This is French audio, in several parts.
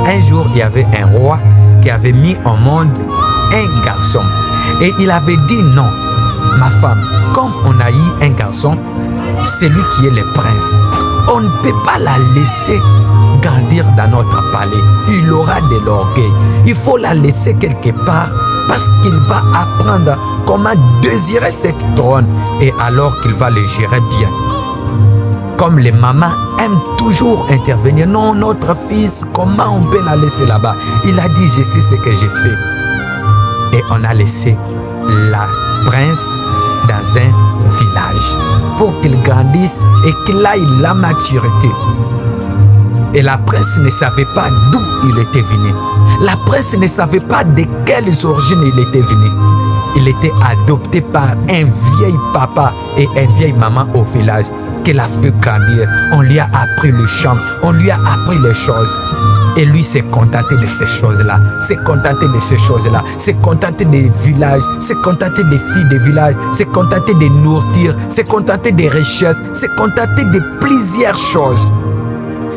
Un jour, il y avait un roi qui avait mis au monde un garçon. Et il avait dit non, ma femme, comme on a eu un garçon, c'est lui qui est le prince. On ne peut pas la laisser grandir dans notre palais. Il aura de l'orgueil. Il faut la laisser quelque part parce qu'il va apprendre comment désirer cette trône et alors qu'il va le gérer bien. Comme les mamans aiment toujours intervenir. Non, notre fils, comment on peut la laisser là-bas? Il a dit, je sais ce que j'ai fait. Et on a laissé la prince dans un village pour qu'il grandisse et qu'il aille la maturité. Et la prince ne savait pas d'où il était venu. La prince ne savait pas de quelles origines il était venu. Il était adopté par un vieil papa et une vieille maman au village qui l'a fait grandir. On lui a appris le chant, on lui a appris les choses. Et lui s'est contenté de ces choses-là, s'est contenté de ces choses-là, s'est contenté des villages, s'est contenté des filles des villages, s'est contenté de nourriture, s'est contenté des richesses, s'est contenté de plusieurs choses.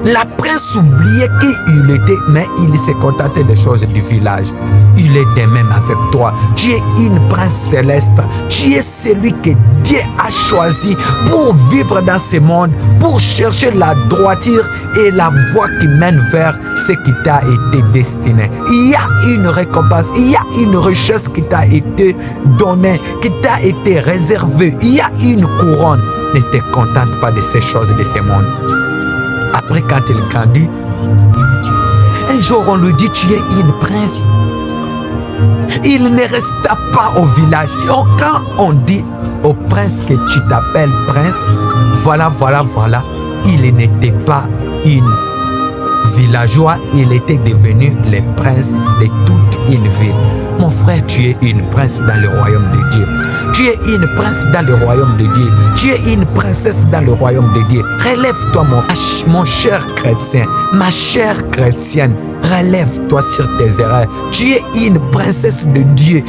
La prince oubliait qui il était, mais il s'est contenté des choses du village. Il est de même avec toi. Tu es une prince céleste. Tu es celui que Dieu a choisi pour vivre dans ce monde, pour chercher la droiture et la voie qui mène vers ce qui t'a été destiné. Il y a une récompense, il y a une richesse qui t'a été donnée, qui t'a été réservée. Il y a une couronne. Ne te contente pas de ces choses de ce monde. Après, quand il grandit, un jour on lui dit, tu es une prince. Il ne resta pas au village. Et quand on dit au prince que tu t'appelles prince, voilà, il n'était pas une villageois, il était devenu le prince de toute une ville. Mon frère, tu es une prince dans le royaume de Dieu. Tu es une prince dans le royaume de Dieu. Tu es une princesse dans le royaume de Dieu. Relève-toi, mon cher chrétien, ma chère chrétienne. Relève-toi sur tes erreurs. Tu es une princesse de Dieu.